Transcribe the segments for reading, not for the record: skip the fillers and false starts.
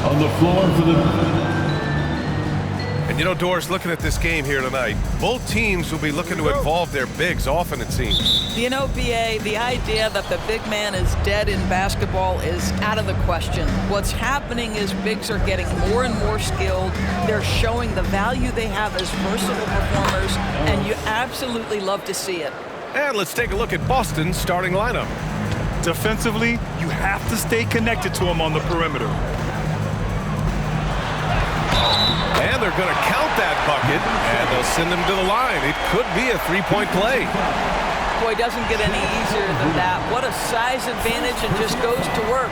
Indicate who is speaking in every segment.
Speaker 1: On the floor for the...
Speaker 2: And you know, Doris, looking at this game here tonight, both teams will be looking to involve their bigs often, it seems.
Speaker 3: You know, B.A., the idea that the big man is dead in basketball is out of the question. What's happening is bigs are getting more and more skilled. They're showing the value they have as versatile performers, and you absolutely love to see it.
Speaker 2: And let's take a look at Boston's starting lineup.
Speaker 4: Defensively, you have to stay connected to him on the perimeter.
Speaker 2: And they're going to count that bucket, and they'll send them to the line. It could be a three-point play.
Speaker 3: Boy, it doesn't get any easier than that. What a size advantage, and just goes to work.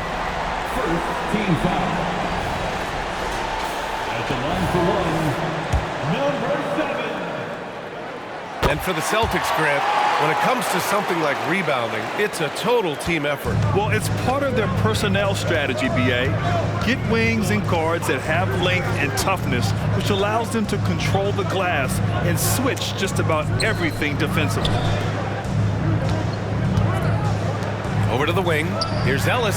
Speaker 1: First team foul. At the line for one, number 7.
Speaker 2: And for the Celtics, Grant, when it comes to something like rebounding, it's a total team effort.
Speaker 4: Well, it's part of their personnel strategy, B.A. Get wings and guards that have length and toughness, which allows them to control the glass and switch just about everything defensively.
Speaker 2: Over to the wing. Here's Ellis.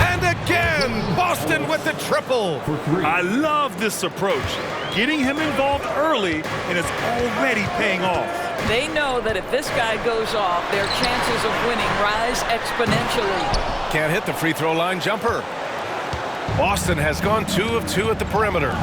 Speaker 2: And again, Boston with the triple.
Speaker 4: I love this approach. Getting him involved early, and it's already paying off.
Speaker 3: They know that if this guy goes off, their chances of winning rise exponentially.
Speaker 2: Can't hit the free throw line jumper. Boston has gone 2 of 2 at the perimeter.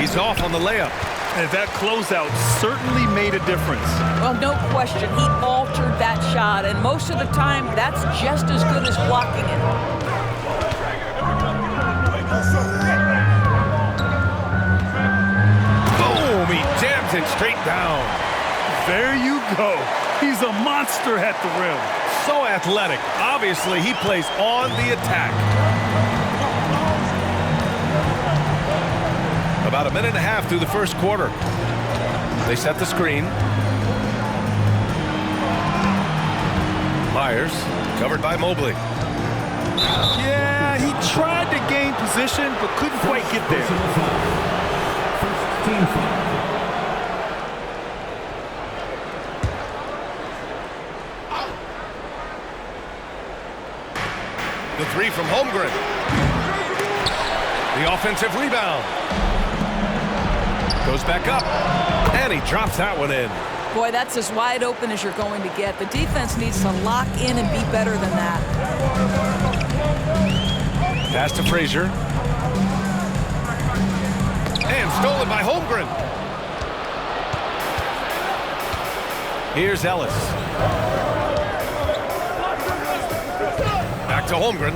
Speaker 2: He's off on the layup.
Speaker 4: And that closeout certainly made a difference.
Speaker 3: Well, no question, he altered that shot, and most of the time, that's just as good as blocking it.
Speaker 2: Boom! He jams it straight down.
Speaker 4: There you go. He's a monster at the rim.
Speaker 2: So athletic. Obviously, he plays on the attack. About a minute and a half through the first quarter. They set the screen. Myers, covered by Mobley.
Speaker 4: Yeah, he tried to gain position, but couldn't quite get there.
Speaker 1: First team foul.
Speaker 2: The three from Holmgren. The offensive rebound. Goes back up. And he drops that one in.
Speaker 3: Boy, that's as wide open as you're going to get. The defense needs to lock in and be better than that.
Speaker 2: Pass to Frazier. And stolen by Holmgren. Here's Ellis. Back to Holmgren.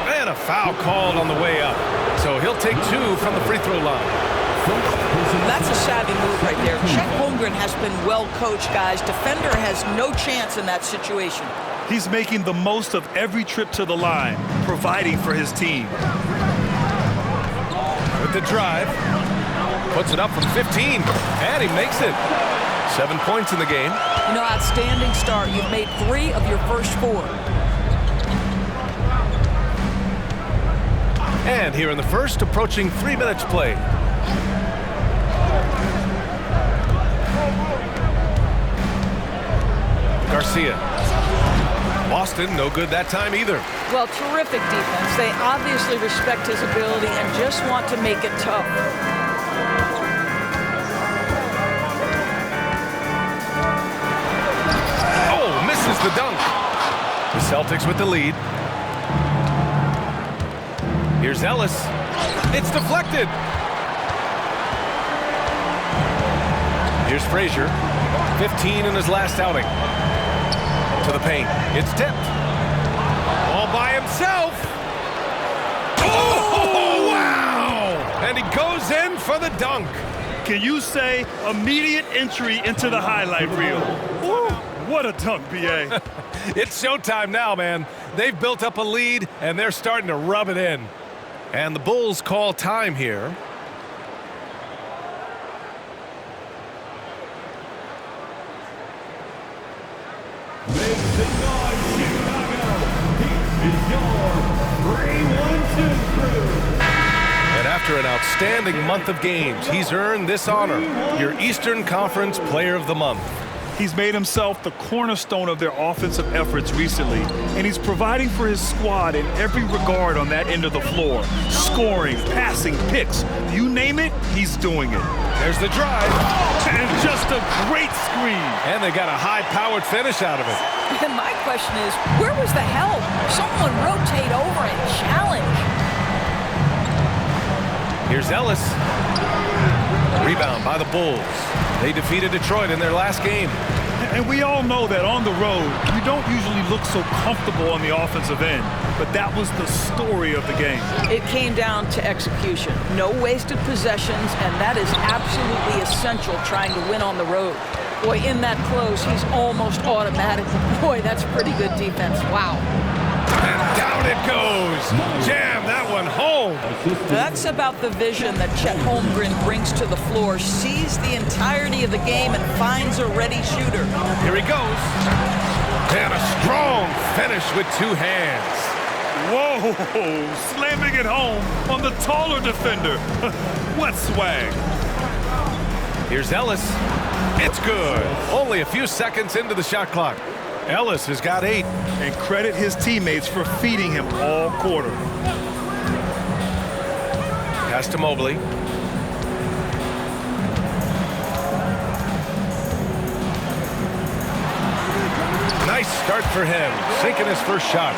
Speaker 2: And a foul called on the way up. So he'll take 2 from the free throw line.
Speaker 3: That's a savvy move right there. Chet Holmgren has been well coached, guys. Defender has no chance in that situation.
Speaker 4: He's making the most of every trip to the line, providing for his team.
Speaker 2: With the drive. Puts it up from 15. And he makes it. 7 points in the game.
Speaker 3: You know, outstanding start. You've made 3 of your first 4.
Speaker 2: And here in the first, approaching 3 minutes played. Garcia. Boston, no good that time either.
Speaker 3: Well, terrific defense. They obviously respect his ability and just want to make it tough.
Speaker 2: Oh, misses the dunk. The Celtics with the lead. Here's Ellis. It's deflected. Here's Frazier. 15 in his last outing. To the paint. It's tipped. All by himself. Oh, wow! And he goes in for the dunk.
Speaker 4: Can you say immediate entry into the highlight reel? Woo, what a dunk, B.A.
Speaker 2: It's showtime now, man. They've built up a lead, and they're starting to rub it in. And the Bulls call time here.
Speaker 1: Make some noise. is your 3-1-2 crew.
Speaker 2: And after an outstanding month of games, he's earned this honor, your Eastern Conference Player of the Month.
Speaker 4: He's made himself the cornerstone of their offensive efforts recently, and he's providing for his squad in every regard on that end of the floor. Scoring, passing, picks, you name it, he's doing it.
Speaker 2: There's the drive.
Speaker 4: And just a great screen.
Speaker 2: And they got a high-powered finish out of it.
Speaker 3: And my question is, where was the help? Someone rotate over and challenge.
Speaker 2: Here's Ellis. Rebound by the Bulls. They defeated Detroit in their last game.
Speaker 4: And we all know that on the road, you don't usually look so comfortable on the offensive end. But that was the story of the game.
Speaker 3: It came down to execution. No wasted possessions, and that is absolutely essential trying to win on the road. Boy, in that close, he's almost automatic. Boy, that's pretty good defense. Wow.
Speaker 2: And down it goes. Jam that one home.
Speaker 3: That's about the vision that Chet Holmgren brings to the floor. Sees the entirety of the game and finds a ready shooter.
Speaker 2: Here he goes. And a strong finish with two hands.
Speaker 4: Whoa, slamming it home on the taller defender. What swag.
Speaker 2: Here's Ellis. It's good. Only a few seconds into the shot clock. Ellis has got 8.
Speaker 4: And credit his teammates for feeding him all quarter.
Speaker 2: Pass to Mobley. Nice start for him, sinking his first shot.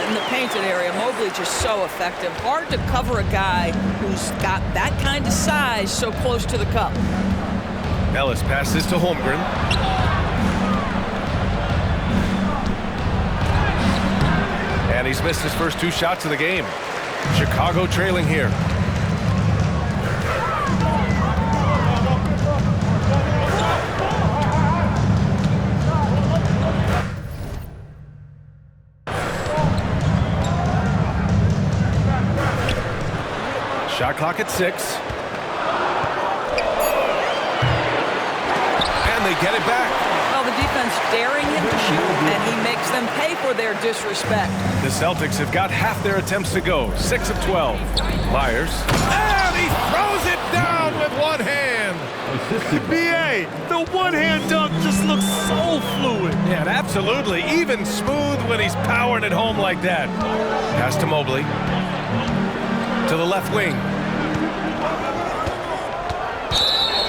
Speaker 3: In the painted area, Mobley just so effective. Hard to cover a guy who's got that kind of size so close to the cup.
Speaker 2: Ellis passes to Holmgren. And he's missed his first 2 shots of the game. Chicago trailing here. Shot clock at 6. And they get it back.
Speaker 3: Well, the defense daring him to shoot, and he makes them pay for their disrespect.
Speaker 2: The Celtics have got half their attempts to go. 6 of 12. Myers. And he throws it down with one hand.
Speaker 4: B.A., the one-hand dunk just looks so fluid.
Speaker 2: Yeah, absolutely. Even smooth when he's powering it home like that. Pass to Mobley. To the left wing.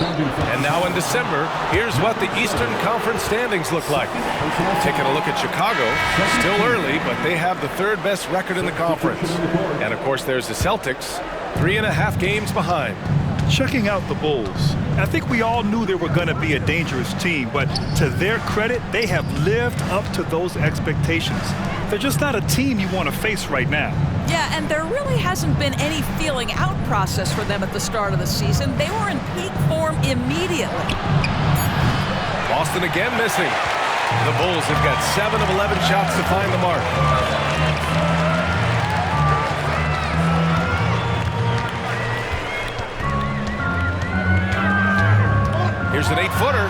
Speaker 2: And now in December, here's what the Eastern Conference standings look like. Taking a look at Chicago, still early, but they have the 3rd best record in the conference. And of course, there's the Celtics, 3.5 games behind.
Speaker 4: Checking out the Bulls, I think we all knew they were going to be a dangerous team, but to their credit, they have lived up to those expectations. They're just not a team you want to face right now.
Speaker 3: Yeah, and there really hasn't been any feeling out process for them at the start of the season. They were in peak form immediately.
Speaker 2: Boston again missing. The Bulls have got 7 of 11 shots to find the mark. Here's an 8-footer.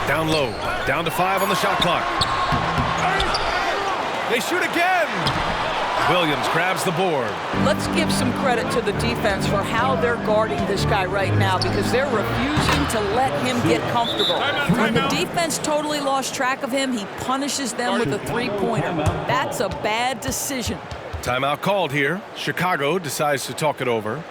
Speaker 2: Down low, down to 5 on the shot clock. They shoot again. Williams grabs the board.
Speaker 3: Let's give some credit to the defense for how they're guarding this guy right now, because they're refusing to let him get comfortable. When the defense totally lost track of him, he punishes them with a 3-pointer. That's a bad decision.
Speaker 2: Timeout called here. Chicago decides to talk it over.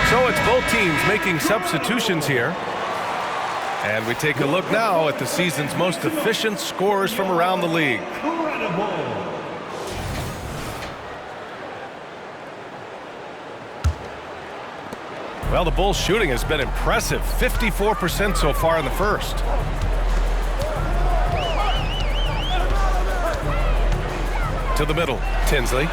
Speaker 2: So it's both teams making substitutions here. And we take a look now at the season's most efficient scorers from around the league. Well, the Bulls' shooting has been impressive. 54% so far in the first. To the middle, Tinsley.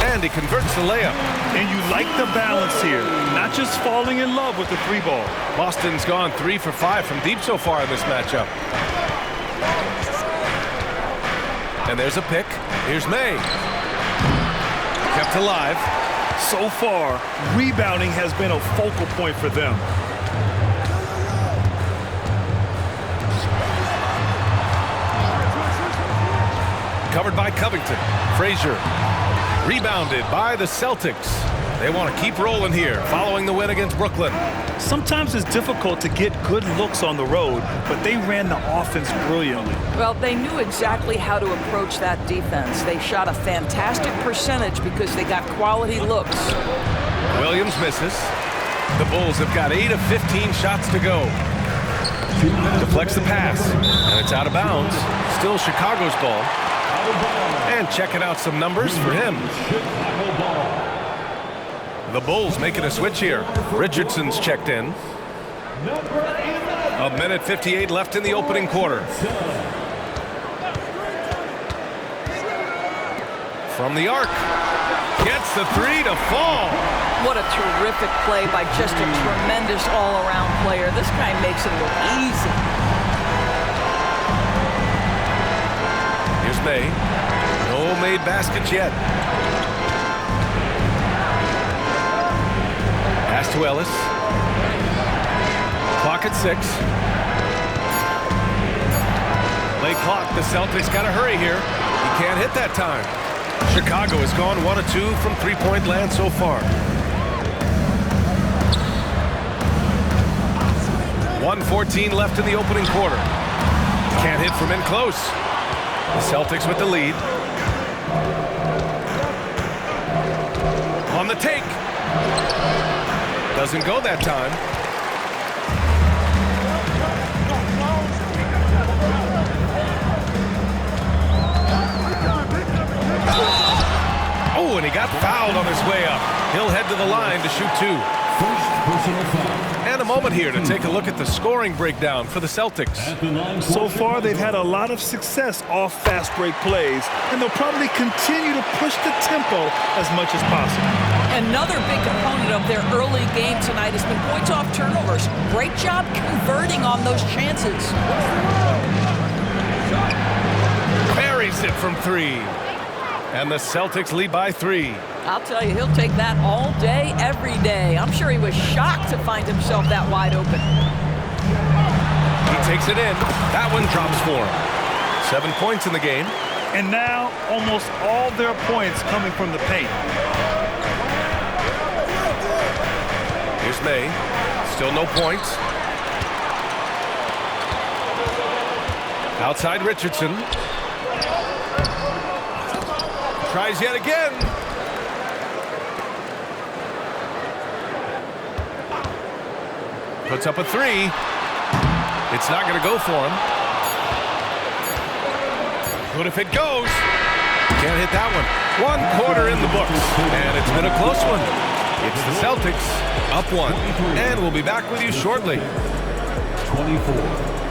Speaker 2: And he converts the layup.
Speaker 4: And you like the balance here. Not just falling in love with the 3-ball.
Speaker 2: Boston's gone 3 for 5 from deep so far in this matchup. And there's a pick. Here's May. Kept alive.
Speaker 4: So far, rebounding has been a focal point for them.
Speaker 2: Covered by Covington. Frazier. Rebounded by the Celtics. They want to keep rolling here following the win against Brooklyn.
Speaker 4: Sometimes it's difficult to get good looks on the road, but they ran the offense brilliantly.
Speaker 3: Well, they knew exactly how to approach that defense. They shot a fantastic percentage because they got quality looks.
Speaker 2: Williams misses. The Bulls have got 8 of 15 shots to go. Deflects the pass, and it's out of bounds. Still Chicago's ball. And checking out some numbers for him. The Bulls making a switch here. Richardson's checked in. A minute 58 left in the opening quarter. From the arc. Gets the three to fall.
Speaker 3: What a terrific play by just a tremendous all-around player. This guy makes it look easy.
Speaker 2: Here's May. No made baskets yet. Pass to Ellis. Clock at 6. Late clock. The Celtics got to hurry here. He can't hit that time. Chicago has gone 1 of 2 from three-point land so far. 1:14 left in the opening quarter. Can't hit from in close. The Celtics with the lead. On the take. Doesn't go that time. Oh, and he got fouled on his way up. He'll head to the line to shoot 2. And a moment here to take a look at the scoring breakdown for the Celtics.
Speaker 4: So far, they've had a lot of success off fast break plays, and they'll probably continue to push the tempo as much as possible.
Speaker 3: Another big component of their early game tonight has been points off turnovers. Great job converting on those chances.
Speaker 2: Buries it from 3. And the Celtics lead by 3.
Speaker 3: I'll tell you, he'll take that all day, every day. I'm sure he was shocked to find himself that wide open.
Speaker 2: He takes it in. That one drops for him. 7 points in the game.
Speaker 4: And now, almost all their points coming from the paint.
Speaker 2: Here's May. Still no points. Outside Richardson. Tries yet again. Puts up a 3. It's not going to go for him. But if it goes, can't hit that one. 1 quarter in the books, and it's been a close one. It's the Celtics up 1, and we'll be back with you shortly.
Speaker 1: 24.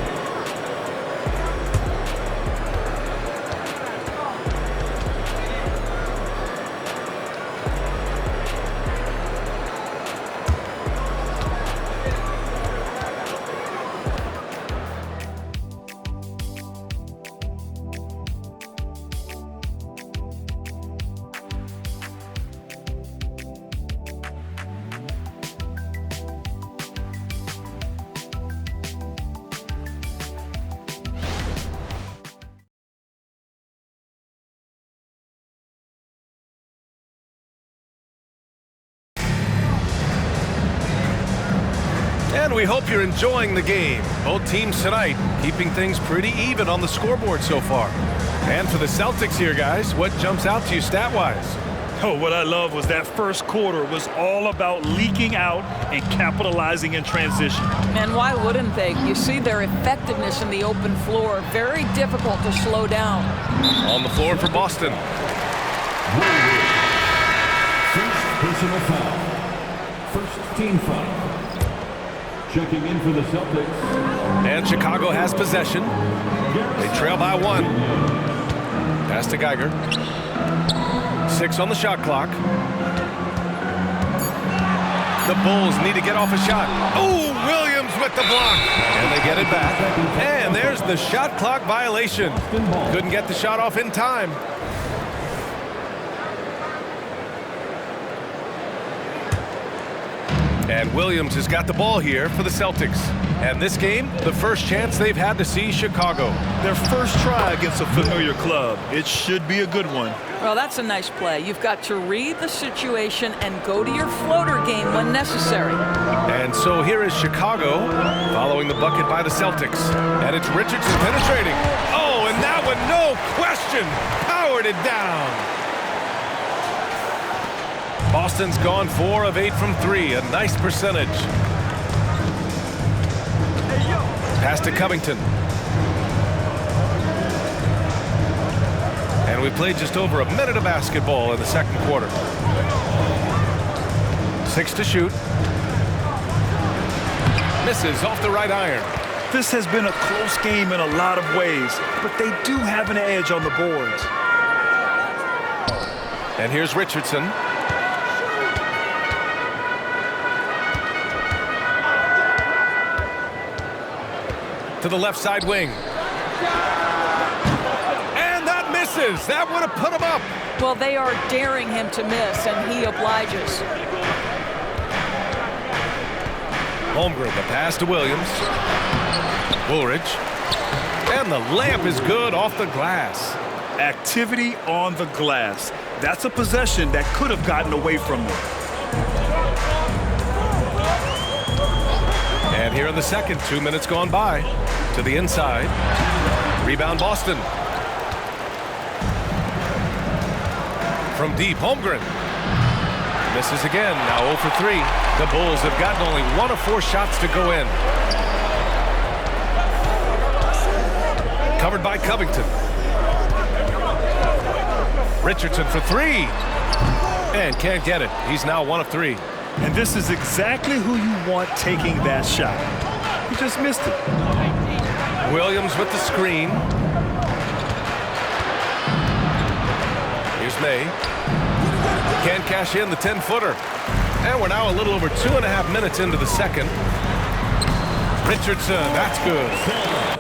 Speaker 2: And we hope you're enjoying the game. Both teams tonight keeping things pretty even on the scoreboard so far. And for the Celtics here, guys, what jumps out to you stat-wise?
Speaker 4: Oh, what I love was that first quarter was all about leaking out and capitalizing in transition.
Speaker 3: And why wouldn't they? You see their effectiveness in the open floor. Very difficult to slow down.
Speaker 2: On the floor for Boston.
Speaker 1: First personal foul. First team foul. Checking in for the Celtics.
Speaker 2: And Chicago has possession. They trail by 1. Pass to Geiger. 6 on the shot clock. The Bulls need to get off a shot. Oh, Williams with the block. And they get it back. And there's the shot clock violation. Couldn't get the shot off in time. And Williams has got the ball here for the Celtics. And this game, the first chance they've had to see Chicago.
Speaker 4: Their first try against a familiar club. It should be a good one.
Speaker 3: Well, that's a nice play. You've got to read the situation and go to your floater game when necessary.
Speaker 2: And so here is Chicago following the bucket by the Celtics. And it's Richardson penetrating. Oh, and that one, no question, powered it down. Boston's gone 4 of 8 from 3, a nice percentage. Pass to Covington. And we played just over a minute of basketball in the second quarter. 6 to shoot. Misses off the right iron.
Speaker 4: This has been a close game in a lot of ways, but they do have an edge on the boards.
Speaker 2: And here's Richardson. To the left side wing. And that misses. That would have put him up.
Speaker 3: Well, they are daring him to miss, and he obliges.
Speaker 2: Holmgren, the pass to Williams. Woolridge. And the layup is good off the glass.
Speaker 4: Activity on the glass. That's a possession that could have gotten away from them.
Speaker 2: And here in the second, 2 minutes gone by. To the inside. Rebound Boston. From deep, Holmgren. Misses again, now 0 for 3. The Bulls have gotten only 1 of 4 shots to go in. Covered by Covington. Richardson for 3. And can't get it. He's now 1 of 3.
Speaker 4: And this is exactly who you want taking that shot. He just missed it.
Speaker 2: Williams with the screen. Here's May. Can't cash in the 10-footer. And we're now a little over 2.5 minutes into the second. Richardson, that's good.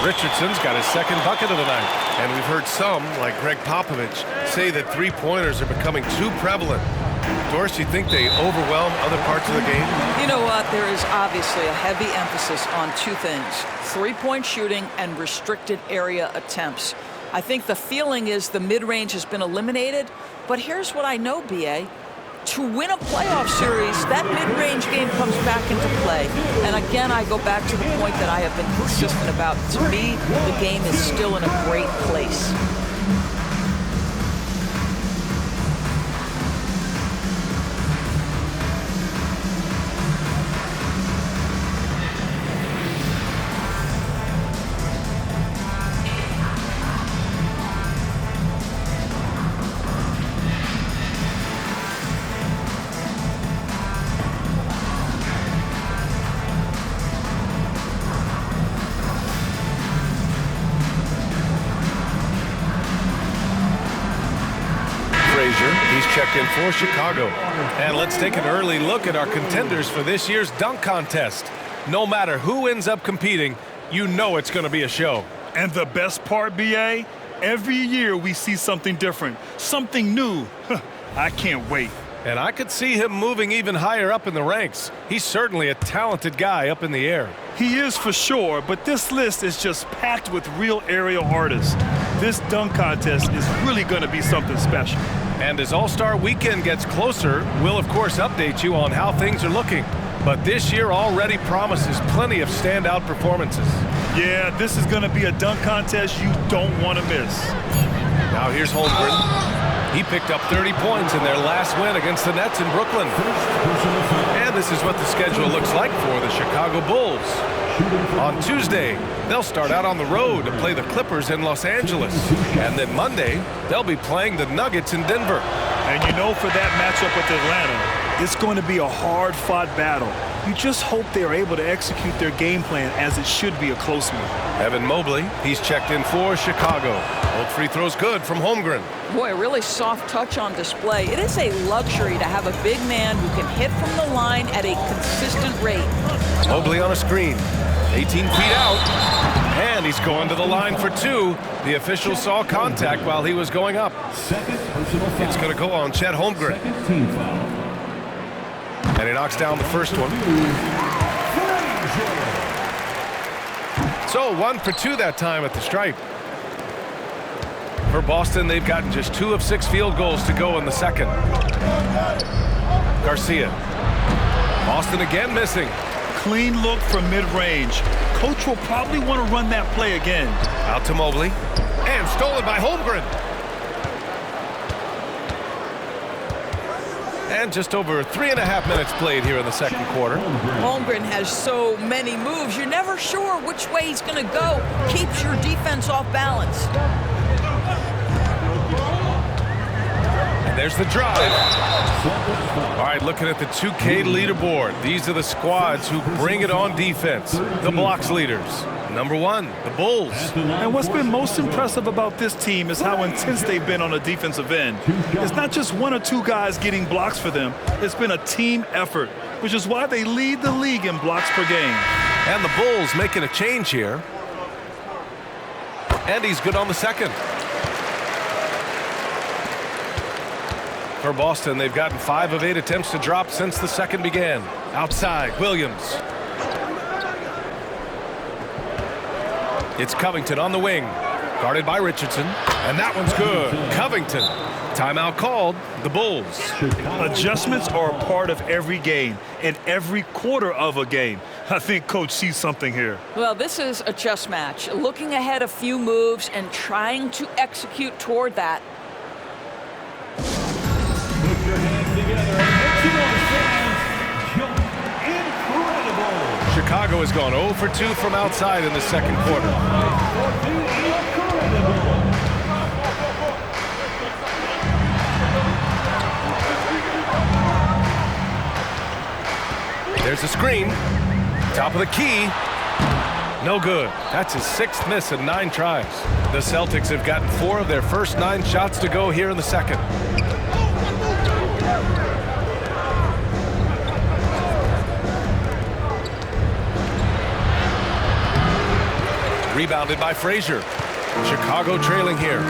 Speaker 2: Richardson's got his second bucket of the night. And we've heard some, like Greg Popovich, say that three-pointers are becoming too prevalent. Doris, you think they overwhelm other parts of the game?
Speaker 3: You know what? There is obviously a heavy emphasis on 2 things. Three-point shooting and restricted area attempts. I think the feeling is the mid-range has been eliminated. But here's what I know, B.A. To win a playoff series, that mid-range game comes back into play. And again, I go back to the point that I have been consistent about. To me, the game is still in a great place.
Speaker 2: He's checked in for Chicago. And let's take an early look at our contenders for this year's dunk contest. No matter who ends up competing, you know it's going to be a show.
Speaker 4: And the best part, B.A., Every year we see something different, something new. I can't wait.
Speaker 2: And I could see him moving even higher up in the ranks. He's certainly a talented guy up in the air.
Speaker 4: He is for sure, but this list is just packed with real aerial artists. This dunk contest is really going to be something special.
Speaker 2: And as All-Star Weekend gets closer, we'll of course update you on how things are looking. But this year already promises plenty of standout performances.
Speaker 4: Yeah, this is going to be a dunk contest you don't want to miss.
Speaker 2: Now here's Holmgren. He picked up 30 points in their last win against the Nets in Brooklyn. And this is what the schedule looks like for the Chicago Bulls. On Tuesday, they'll start out on the road to play the Clippers in Los Angeles. And then Monday, they'll be playing the Nuggets in Denver.
Speaker 4: And you know, for that matchup with Atlanta, it's going to be a hard-fought battle. You just hope they're able to execute their game plan, as it should be a close one.
Speaker 2: Evan Mobley, he's checked in for Chicago. Both free throws good from Holmgren.
Speaker 3: Boy, a really soft touch on display. It is a luxury to have a big man who can hit from the line at a consistent rate.
Speaker 2: Mobley on a screen, 18 feet out, and he's going to the line for two. The official saw contact while he was going up.
Speaker 1: Second personal foul.
Speaker 2: It's going to go on Chet Holmgren.
Speaker 1: Second team foul.
Speaker 2: And he knocks down the first one. So 1 for 2 that time at the stripe. For Boston, they've gotten just 2 of 6 field goals to go in the second. Garcia. Boston again missing.
Speaker 4: Clean look from mid-range. Coach will probably want to run that play again.
Speaker 2: Out to Mobley. And stolen by Holmgren. And just over 3.5 minutes played here in the second quarter.
Speaker 3: Holmgren has so many moves, you're never sure which way he's going to go. Keeps your defense off balance.
Speaker 2: And there's the drive. All right, looking at the 2K leaderboard. These are the squads who bring it on defense. The blocks leaders. Number 1, the Bulls.
Speaker 4: And what's been most impressive about this team is how intense they've been on the defensive end. It's not just 1 or 2 guys getting blocks for them. It's been a team effort, which is why they lead the league in blocks per game.
Speaker 2: And the Bulls making a change here. And he's good on the second. For Boston, they've gotten 5 of 8 attempts to drop since the second began. Outside, Williams. It's Covington on the wing, guarded by Richardson, and that one's good. Covington. Timeout called, the Bulls.
Speaker 4: Adjustments are a part of every game and every quarter of a game. I think Coach sees something here.
Speaker 3: Well, this is a chess match. Looking ahead a few moves and trying to execute toward that.
Speaker 1: Put your hands together and make some noise, fans. Incredible.
Speaker 2: Chicago has gone 0 for 2 from outside in the second quarter. There's a screen. Top of the key. No good. That's his 6th miss in 9 tries. The Celtics have gotten 4 of their first 9 shots to go here in the second. Rebounded by Frazier. Chicago trailing here.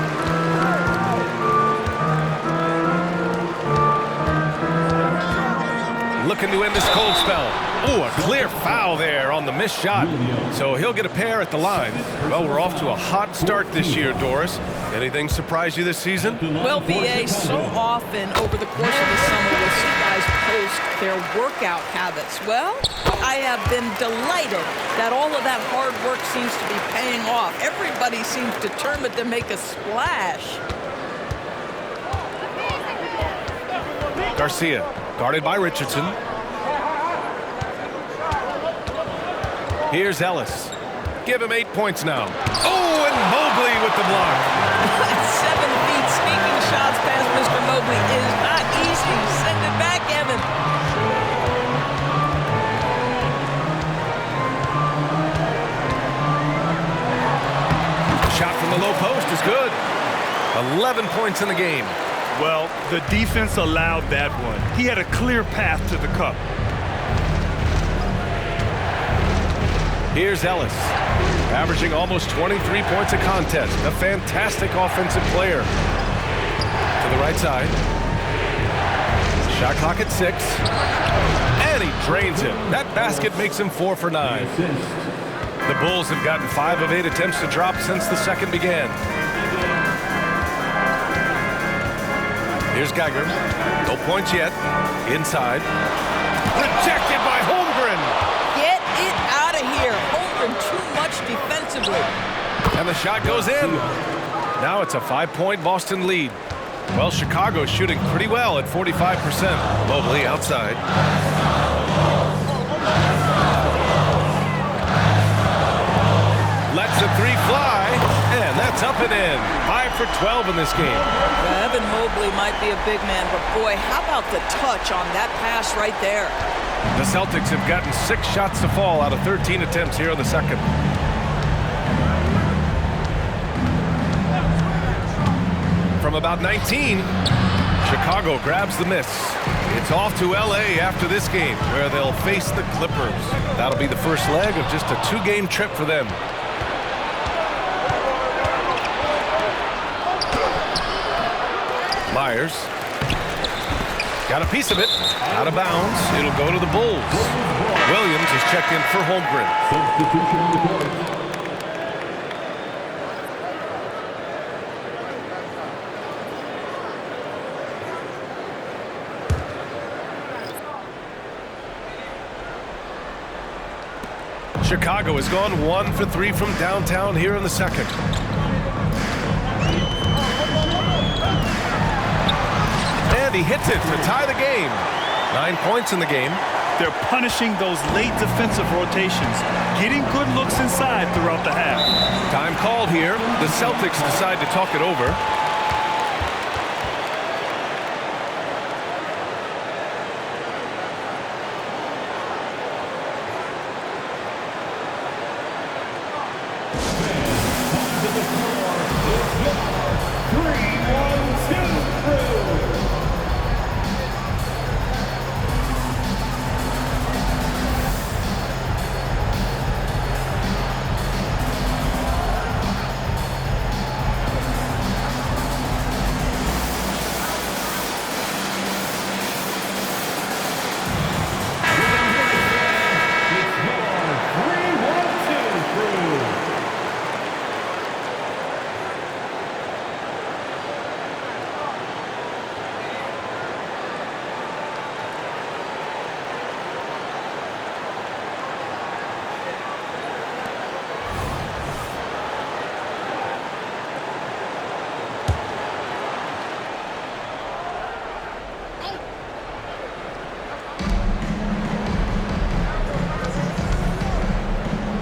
Speaker 2: Looking to end this cold spell. Ooh, a clear foul there on the missed shot. So he'll get a pair at the line. Well, we're off to a hot start this year, Doris. Anything surprise you this season?
Speaker 3: Well, BA, so often over the course of the summer we'll see guys post their workout habits. Well, I have been delighted that all of that hard work seems to be paying off. Everybody seems determined to make a splash.
Speaker 2: Garcia, guarded by Richardson. Here's Ellis. Give him 8 points now. Oh, and Mobley with the block.
Speaker 3: 7 feet sneaking shots past Mr. Mobley is not easy. Send it back, Evan.
Speaker 2: Shot from the low post is good. 11 points in the game.
Speaker 4: Well, the defense allowed that one. He had a clear path to the cup.
Speaker 2: Here's Ellis. averaging almost 23 points a contest. A fantastic offensive player. To the right side. Shot clock at 6. And he drains it. That basket makes him 4 for 9. The Bulls have gotten 5 of 8 attempts to drop since the second began. Here's Geiger. No points yet. Inside. Rejected by Holmgren.
Speaker 3: Get it out of here. Holmgren too much defensively.
Speaker 2: And the shot goes in. Now it's a 5-point Boston lead. Well, Chicago's shooting pretty well at 45%. Mobley outside. Lets the 3 fly, and that's up and in. 5 for 12 in this game.
Speaker 3: Evan Mobley might be a big man, but boy, how about the touch on that pass right there?
Speaker 2: The Celtics have gotten 6 shots to fall out of 13 attempts here in the second. From about 19, Chicago grabs the miss. It's off to LA after this game, where they'll face the Clippers. That'll be the first leg of just a 2-game trip for them. Myers got a piece of it, out of bounds. It'll go to the Bulls. Williams is checked in for Holmgren.
Speaker 1: Substitution on the court.
Speaker 2: Chicago has gone 1 for 3 from downtown here in the second. And he hits it to tie the game. 9 points in the game.
Speaker 4: They're punishing those late defensive rotations, getting good looks inside throughout the half.
Speaker 2: Time called here. The Celtics decide to talk it over.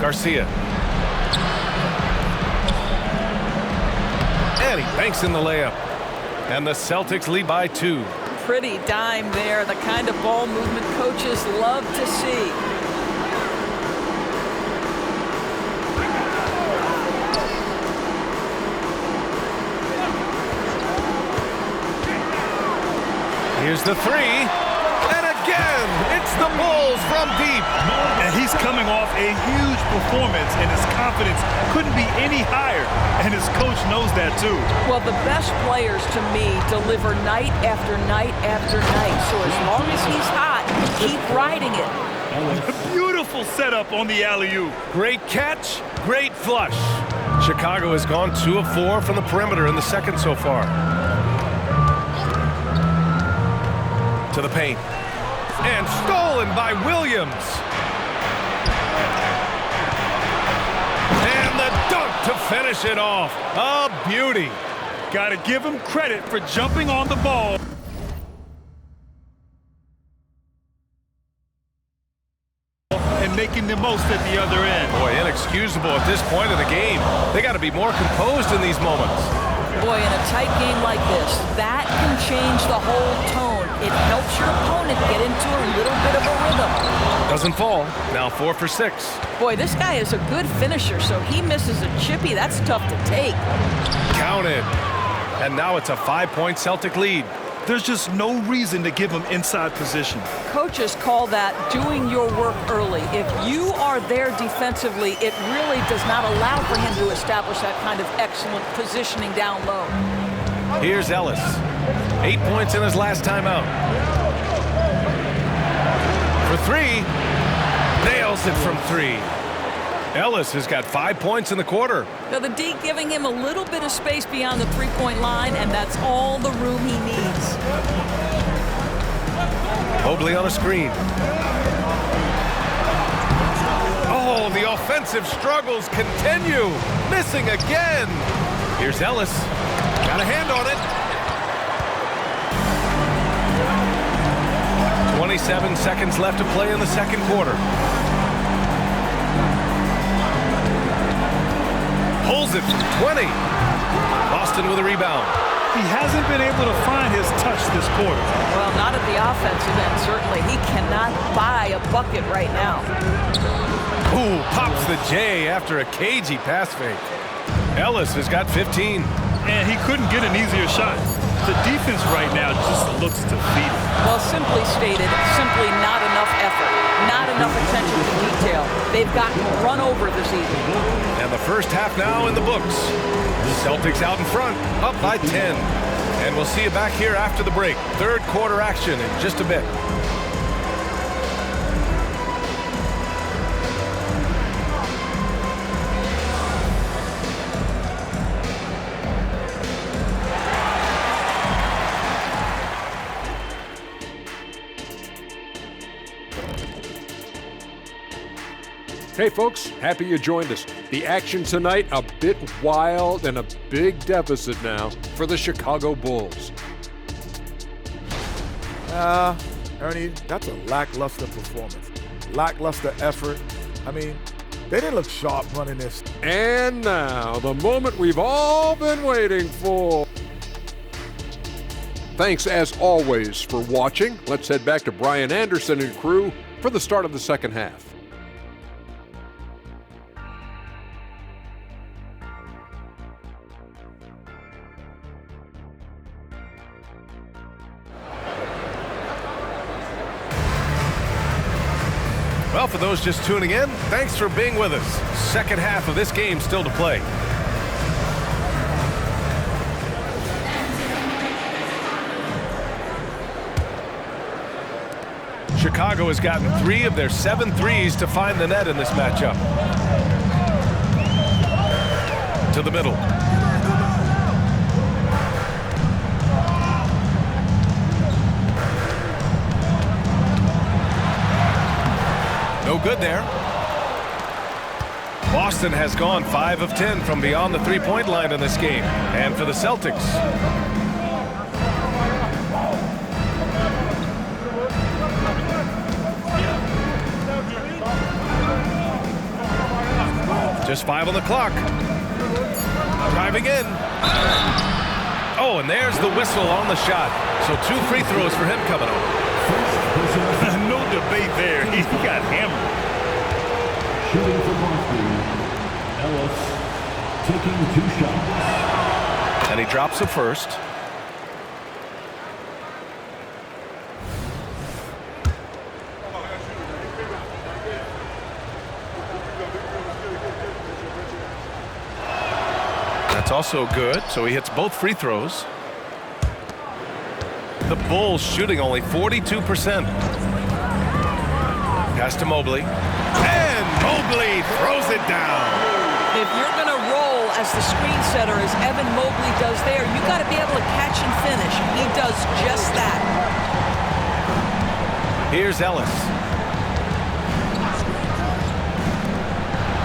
Speaker 2: Garcia. And he banks in the layup. And the Celtics lead by 2.
Speaker 3: Pretty dime there, the kind of ball movement coaches love to see.
Speaker 2: Here's the 3. And again, it's the Bulls from deep.
Speaker 4: And he's coming off a huge performance, and his confidence couldn't be any higher. And his coach knows that too.
Speaker 3: Well, the best players to me deliver night after night after night. So as long as he's hot, keep riding it.
Speaker 4: A beautiful setup on the alley-oop.
Speaker 2: Great catch, great flush. Chicago has gone 2 of 4 from the perimeter in the second so far. To the paint. And stolen by Williams. And the dunk to finish it off. A beauty.
Speaker 4: Got to give him credit for jumping on the ball and making the most at the other end.
Speaker 2: Boy, inexcusable at this point of the game. They got to be more composed in these moments.
Speaker 3: Boy, in a tight game like this, that can change the whole tone. It helps your opponent get into a little bit of a rhythm.
Speaker 2: Doesn't fall. Now 4 for 6.
Speaker 3: Boy, this guy is a good finisher, so he misses a chippy. That's tough to take.
Speaker 2: Counted. And now it's a 5-point Celtic lead.
Speaker 4: There's just no reason to give him inside position.
Speaker 3: Coaches call that doing your work early. If you are there defensively, it really does not allow for him to establish that kind of excellent positioning down low.
Speaker 2: Here's Ellis. 8 points in his last time out. For three. Nails it from three. Ellis has got 5 points in the quarter.
Speaker 3: Now the D giving him a little bit of space beyond the three-point line, and that's all the room he needs.
Speaker 2: Mobley on a screen. Oh, the offensive struggles continue. Missing again. Here's Ellis. Got a hand on it. 27 seconds left to play in the second quarter. Pulls it from 20. Boston with a rebound.
Speaker 4: He hasn't been able to find his touch this quarter.
Speaker 3: Well, not at the offensive end, certainly. He cannot buy a bucket right now.
Speaker 2: Ooh, pops the J after a cagey pass fake. Ellis has got 15.
Speaker 4: And he couldn't get an easier shot. The defense right now just looks defeated.
Speaker 3: Well, simply stated, simply not enough effort, not enough attention to detail. They've gotten run over this evening.
Speaker 2: And the first half now in the books. Celtics out in front, up by 10. And we'll see you back here after the break. Third quarter action in just a bit.
Speaker 5: Hey folks, happy you joined us. The action tonight, a bit wild and a big deficit now for the Chicago Bulls.
Speaker 6: Ernie, that's a lackluster performance. Lackluster effort. I mean, they didn't look sharp running this.
Speaker 5: And now, the moment we've all been waiting for. Thanks as always for watching. Let's head back to Brian Anderson and crew for the start of the second half.
Speaker 2: Well, for those just tuning in, thanks for being with us. Second half of this game still to play. Chicago has gotten 3 of their 7 threes to find the net in this matchup. To the middle. No good there. Boston has gone 5 of 10 from beyond the three-point line in this game. And for the Celtics. Just 5 on the clock. Driving in. Oh, and there's the whistle on the shot. So 2 free throws for him coming up.
Speaker 4: No debate there. He got hammered.
Speaker 1: Shooting for Boston, Ellis taking 2 shots.
Speaker 2: And he drops the first. That's also good, so he hits both free throws. The Bulls shooting only 42%. Pass to Mobley. And Mobley throws it down.
Speaker 3: If you're going to roll as the screen setter as Evan Mobley does there, you got to be able to catch and finish. He does just that.
Speaker 2: Here's Ellis.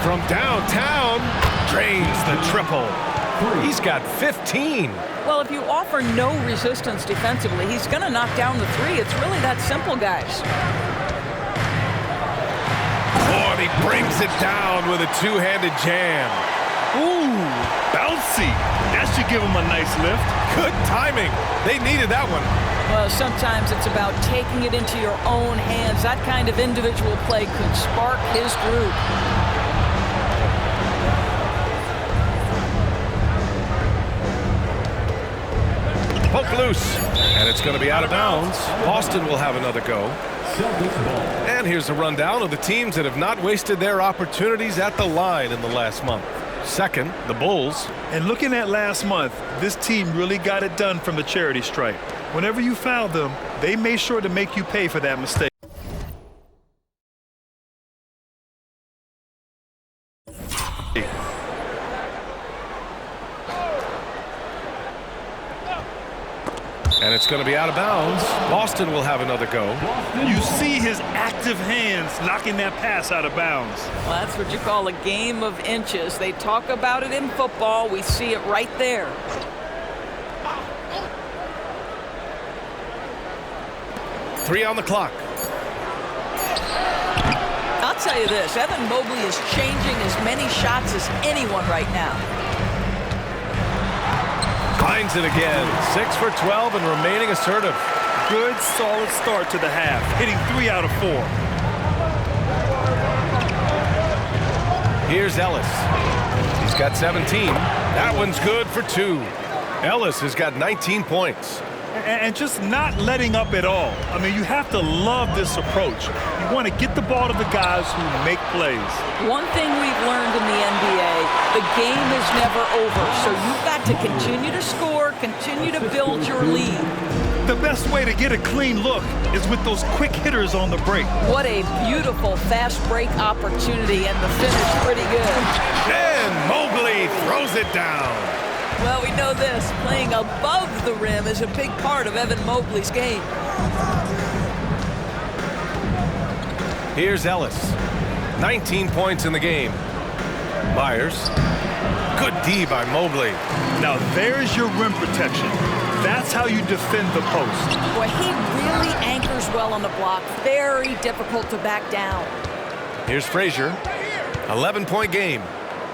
Speaker 2: From downtown, drains the triple. He's got 15.
Speaker 3: Well, if you offer no resistance defensively, he's going to knock down the 3. It's really that simple, guys.
Speaker 2: Oh, and he brings it down with a 2-handed jam.
Speaker 4: Ooh, bouncy. That should give him a nice lift.
Speaker 2: Good timing. They needed that one.
Speaker 3: Well, sometimes it's about taking it into your own hands. That kind of individual play could spark his group.
Speaker 2: Poke loose. And it's going to be out of bounds. Boston will have another go.
Speaker 1: Celtics ball.
Speaker 2: And here's a rundown of the teams that have not wasted their opportunities at the line in the last month. Second, the Bulls.
Speaker 4: And looking at last month, this team really got it done from the charity stripe. Whenever you fouled them, they made sure to make you pay for that mistake.
Speaker 2: And it's going to be out of bounds. Boston will have another go.
Speaker 4: You see his active hands knocking that pass out of bounds.
Speaker 3: Well, that's what you call a game of inches. They talk about it in football. We see it right there.
Speaker 2: Three on the clock.
Speaker 3: I'll tell you this, Evan Mobley is changing as many shots as anyone right now.
Speaker 2: Finds it again. 6 for 12 and remaining assertive.
Speaker 4: Good, solid start to the half, hitting 3 out of 4.
Speaker 2: Here's Ellis. He's got 17. That one's good for 2. Ellis has got 19 points.
Speaker 4: And just not letting up at all. I mean, you have to love this approach. You want to get the ball to the guys who make plays.
Speaker 3: One thing we've learned in the NBA, the game is never over. So you've got to continue to score, continue to build your lead.
Speaker 4: The best way to get a clean look is with those quick hitters on the break.
Speaker 3: What a beautiful fast break opportunity, and the finish pretty good.
Speaker 2: And Mobley throws it down.
Speaker 3: Well, we know this. Playing above the rim is a big part of Evan Mobley's game.
Speaker 2: Here's Ellis. 19 points in the game. Myers. Good D by Mobley.
Speaker 4: Now there's your rim protection. That's how you defend the post.
Speaker 3: Boy, he really anchors well on the block. Very difficult to back down.
Speaker 2: Here's Frazier. 11-point game.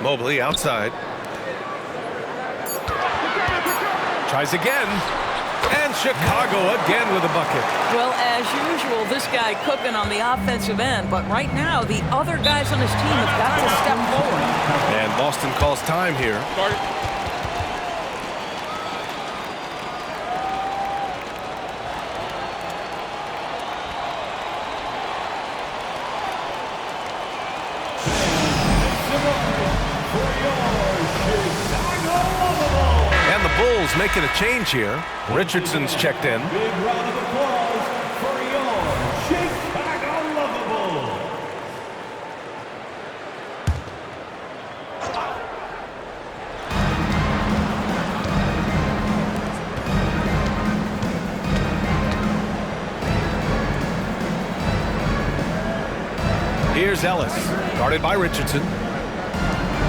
Speaker 2: Mobley outside. Tries again. And Chicago again with a bucket.
Speaker 3: Well, as usual, this guy cooking on the offensive end. But right now, the other guys on his team have got to step forward.
Speaker 2: And Boston calls time here. And the Bulls making a change here. Richardson's checked in.
Speaker 1: Big round of applause for your Chicago Lovables.
Speaker 2: Here's Ellis, guarded by Richardson.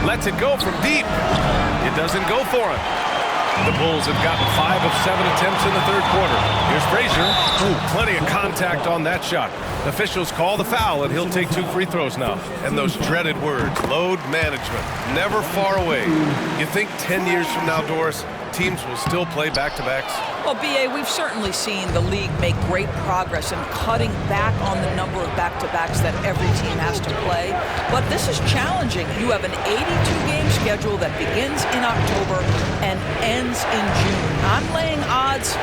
Speaker 2: Lets it go from deep. It doesn't go for him. The Bulls have gotten 5 of 7 attempts in the third quarter. Here's Frazier. Ooh, plenty of contact on that shot. Officials call the foul, and he'll take 2 free throws now. And those dreaded words, load management, never far away. You think 10 years from now, Doris, teams will still play back-to-backs?
Speaker 3: Well, B.A., we've certainly seen the league make great progress in cutting back on the number of back-to-backs that every team has to play. But this is challenging. You have an 82-game schedule that begins in October and ends in June. I'm laying odds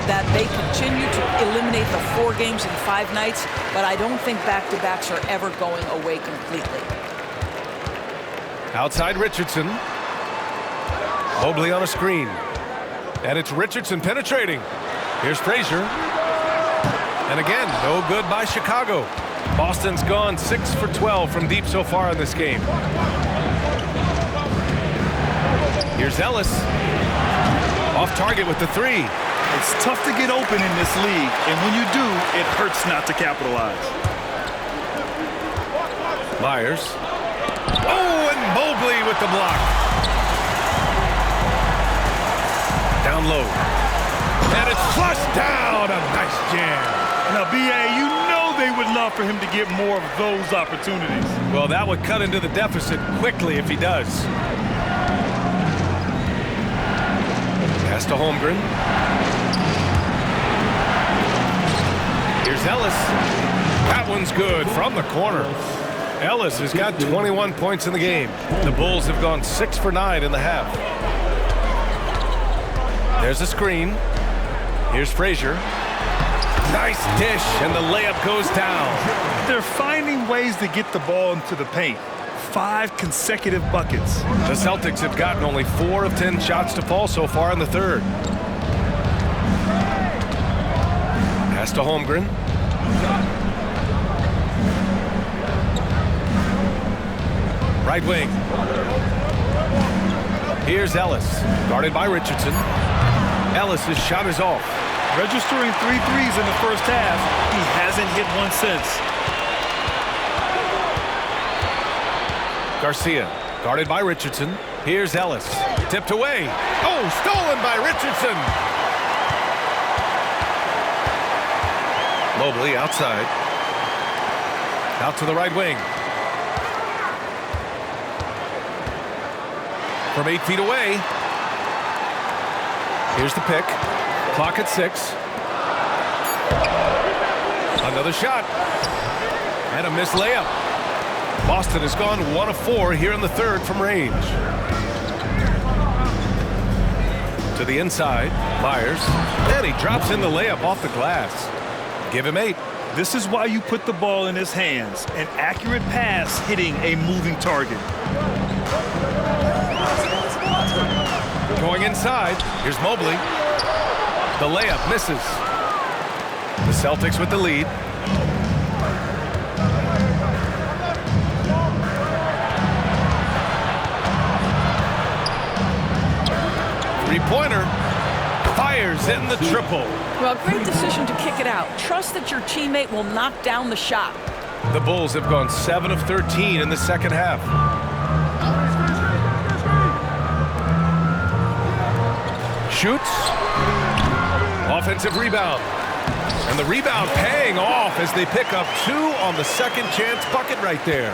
Speaker 3: that they continue to eliminate the 4 games in 5 nights, but I don't think back-to-backs are ever going away completely.
Speaker 2: Outside Richardson. Mobley on a screen. And it's Richardson penetrating. Here's Frazier. And again, no good by Chicago. Boston's gone 6 for 12 from deep so far in this game. Here's Ellis. Off target with the 3.
Speaker 4: It's tough to get open in this league, and when you do, it hurts not to capitalize.
Speaker 2: Myers. Oh, and Mobley with the block. Down low. And it's flushed down. A nice jam.
Speaker 4: Now, B.A., you know they would love for him to get more of those opportunities.
Speaker 2: Well, that would cut into the deficit quickly if he does. Pass to Holmgren. Here's Ellis. That one's good from the corner. Ellis has got 21 points in the game. The Bulls have gone 6 for 9 in the half. There's a screen. Here's Frazier. Nice dish, and the layup goes down.
Speaker 4: They're finding ways to get the ball into the paint. 5 consecutive buckets.
Speaker 2: The Celtics have gotten only 4 of 10 shots to fall so far in the third. Pass to Holmgren. Right wing. Here's Ellis, guarded by Richardson. Ellis' shot is off.
Speaker 4: Registering 3 threes in the first half. He hasn't hit one since.
Speaker 2: Garcia, guarded by Richardson. Here's Ellis, tipped away. Oh, stolen by Richardson. Mobley outside. Out to the right wing. From 8 feet away. Here's the pick. Clock at 6. Another shot. And a missed layup. Boston has gone 1 of 4 here in the third from range. To the inside, Myers. And he drops in the layup off the glass. Give him 8.
Speaker 4: This is why you put the ball in his hands. An accurate pass hitting a moving target.
Speaker 2: Going inside, here's Mobley. The layup misses. The Celtics with the lead. Three-pointer. Fires in the triple.
Speaker 3: Well, great decision to kick it out. Trust that your teammate will knock down the shot.
Speaker 2: The Bulls have gone 7 of 13 in the second half. Shoots. Offensive rebound. And the rebound paying off as they pick up 2 on the second chance bucket right there.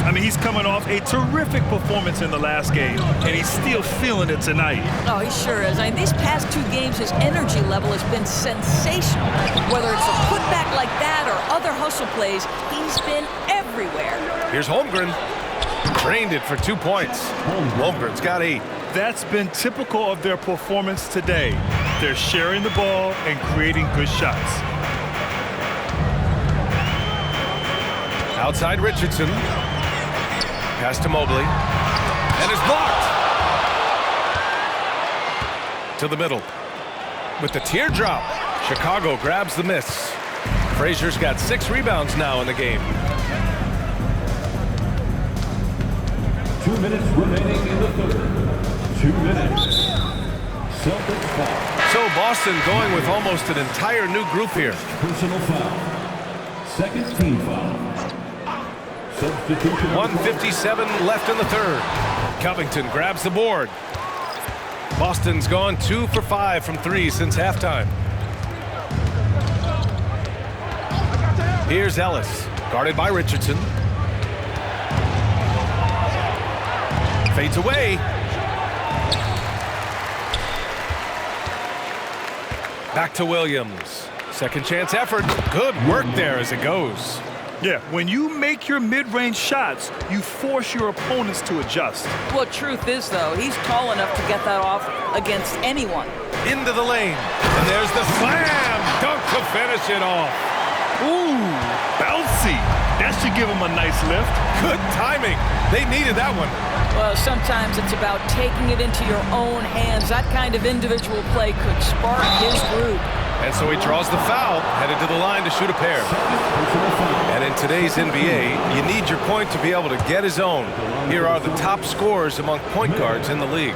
Speaker 4: I mean, he's coming off a terrific performance in the last game, and he's still feeling it tonight.
Speaker 3: Oh, he sure is. I mean, these past 2 games, his energy level has been sensational. Whether it's a putback like that or other hustle plays, he's been everywhere.
Speaker 2: Here's Holmgren. Drained it for 2 points. Holmgren's got 8.
Speaker 4: That's been typical of their performance today. They're sharing the ball and creating good shots.
Speaker 2: Outside Richardson. Pass to Mobley. And is blocked. To the middle. With the teardrop, Chicago grabs the miss. Frazier's got 6 rebounds now in the game.
Speaker 1: 2 minutes remaining in the third. 2 minutes. Celtics foul.
Speaker 2: So Boston going with almost an entire new group here.
Speaker 1: Personal foul. Second team foul. Substitution.
Speaker 2: 1:57 left in the third. Covington grabs the board. Boston's gone 2 for 5 from 3 since halftime. Here's Ellis, guarded by Richardson. Fades away. Back to Williams. Second chance effort. Good work there as it goes.
Speaker 4: Yeah, when you make your mid-range shots, you force your opponents to adjust.
Speaker 3: Well, truth is, though, he's tall enough to get that off against anyone.
Speaker 2: Into the lane. And there's the slam dunk to finish it off.
Speaker 4: Ooh, bouncy. That should give him a nice lift.
Speaker 2: Good timing. They needed that one.
Speaker 3: Well, sometimes it's about taking it into your own hands. That kind of individual play could spark his group.
Speaker 2: And so he draws the foul, headed to the line to shoot a pair. And in today's NBA, you need your point to be able to get his own. Here are the top scorers among point guards in the league.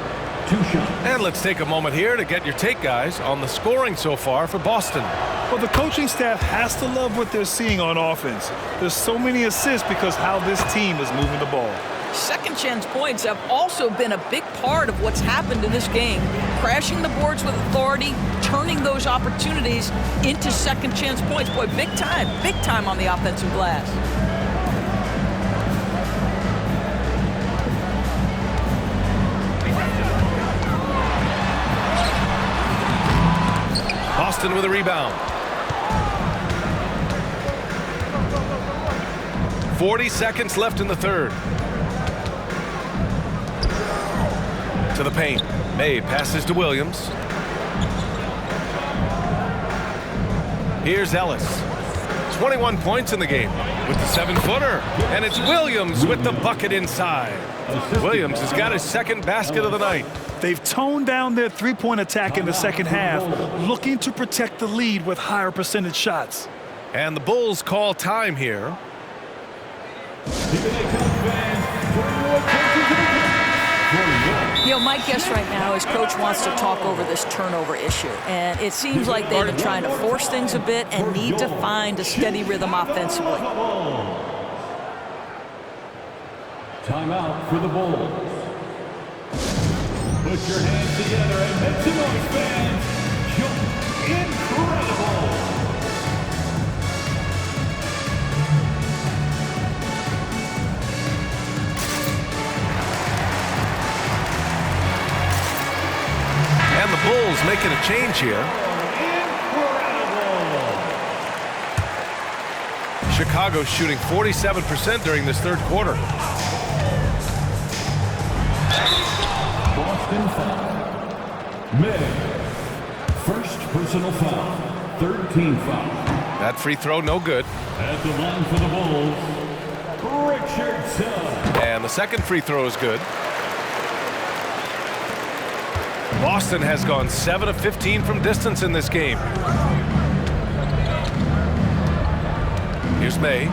Speaker 1: 2 shots.
Speaker 2: And let's take a moment here to get your take, guys, on the scoring so far for Boston.
Speaker 4: Well, the coaching staff has to love what they're seeing on offense. There's so many assists because how this team is moving the ball.
Speaker 3: Second chance points have also been a big part of what's happened in this game. Crashing the boards with authority, turning those opportunities into second chance points. Boy, big time on the offensive glass.
Speaker 2: Boston with a rebound. 40 seconds left in the third. To the paint. May passes to Williams. Here's Ellis. 21 points in the game with the 7-footer. And it's Williams with the bucket inside. Williams has got his second basket of the night.
Speaker 4: They've toned down their three-point attack in the second half, looking to protect the lead with higher percentage shots.
Speaker 2: And the Bulls call time here.
Speaker 3: You know, my guess right now is Coach wants to talk over this turnover issue. And it seems like they've been trying to force things a bit and need to find a steady rhythm offensively.
Speaker 1: Timeout for the Bulls. Put your hands together and make some noise, fans. Incredible.
Speaker 2: And the Bulls making a change here. Chicago shooting 47% during this third quarter.
Speaker 1: Boston foul. May. First personal foul. Third team foul.
Speaker 2: That free throw no good.
Speaker 1: At the line for the Bulls, Richardson.
Speaker 2: And the second free throw is good. Boston has gone 7 of 15 from distance in this game. Here's May.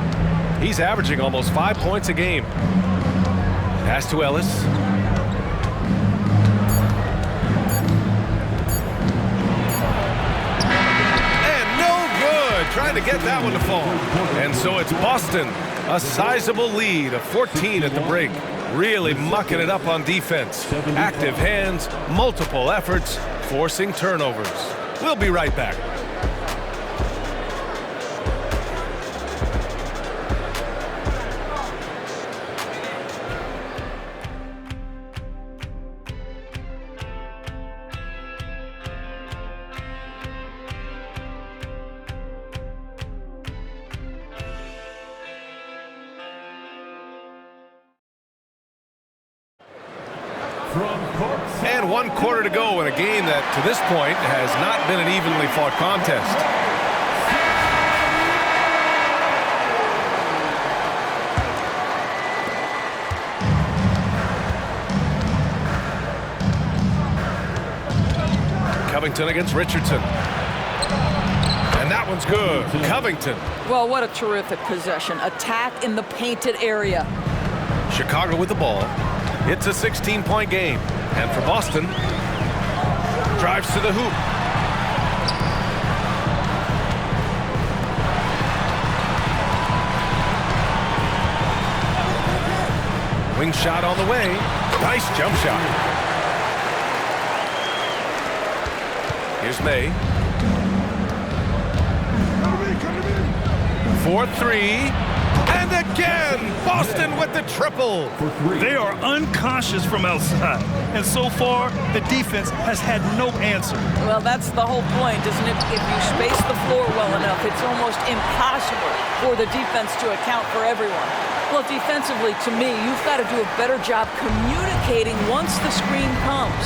Speaker 2: He's averaging almost 5 points a game. Pass to Ellis. And no good. Trying to get that one to fall. And so it's Boston. A sizable lead of 14 at the break. Really mucking it up on defense. Active hands, multiple efforts, forcing turnovers. We'll be right back. And 1 quarter to go in a game that, to this point, has not been an evenly fought contest. Covington against Richardson. And that one's good. Covington.
Speaker 3: Well, what a terrific possession. Attack in the painted area.
Speaker 2: Chicago with the ball. It's a 16-point game. And for Boston, drives to the hoop. Wing shot on the way. Nice jump shot. Here's May. 4-3. And again, Boston with the triple.
Speaker 4: They are unconscious from outside, and so far, the defense has had no answer.
Speaker 3: Well, that's the whole point, isn't it? If you space the floor well enough, it's almost impossible for the defense to account for everyone. Well, defensively, to me, you've got to do a better job communicating once the screen comes.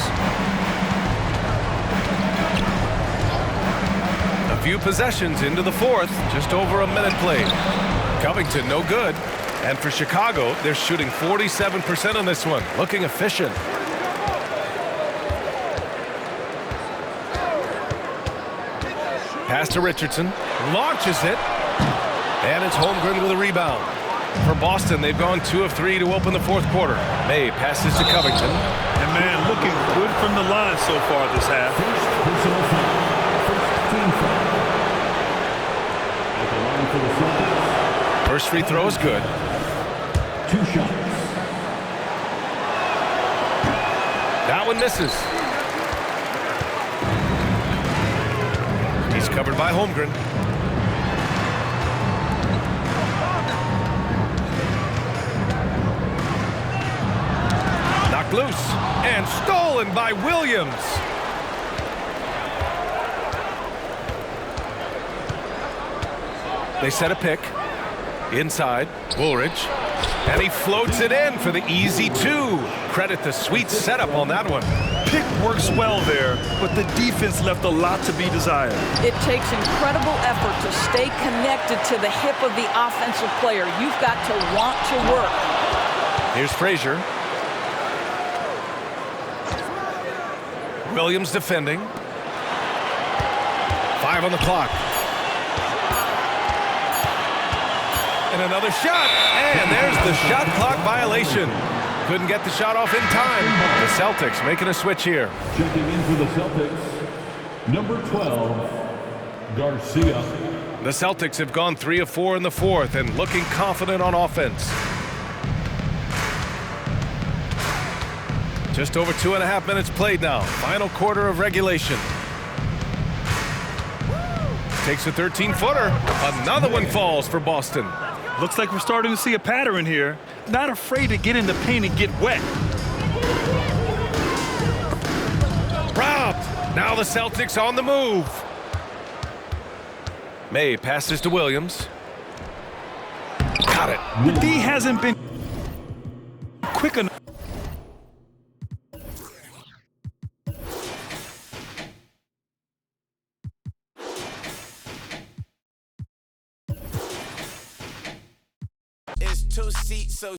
Speaker 2: A few possessions into the fourth, just over a minute played. Covington, no good. And for Chicago, they're shooting 47% on this one. Looking efficient. Pass to Richardson. Launches it. And it's Holmgren with a rebound. For Boston, they've gone 2 of 3 to open the fourth quarter. May passes to Covington.
Speaker 4: And man, looking good from the line so far this half.
Speaker 1: Personal foul. First team foul. At the line for the Celtics.
Speaker 2: First free throw is good.
Speaker 1: 2 shots.
Speaker 2: That one misses. He's covered by Holmgren. Knocked loose and stolen by Williams. They set a pick. Inside, Woolridge, and he floats it in for the easy 2. Credit the sweet setup on that one.
Speaker 4: pick works well there, but the defense left a lot to be desired.
Speaker 3: It takes incredible effort to stay connected to the hip of the offensive player. You've got to want to work.
Speaker 2: Here's Frazier. Williams defending. 5 on the clock. And another shot. And there's the shot clock violation. Couldn't get the shot off in time. The Celtics making a switch here.
Speaker 1: Checking in for the Celtics, number 12, Garcia.
Speaker 2: The Celtics have gone 3 of 4 in the fourth and looking confident on offense. Just over 2.5 minutes played now. Final quarter of regulation. Takes a 13-footer. Another one falls for Boston.
Speaker 4: Looks like we're starting to see a pattern here. Not afraid to get in the paint and get wet.
Speaker 2: Robbed. Now the Celtics on the move. May passes to Williams. Got it.
Speaker 4: The D hasn't been quick enough.
Speaker 7: It's 2 seats, so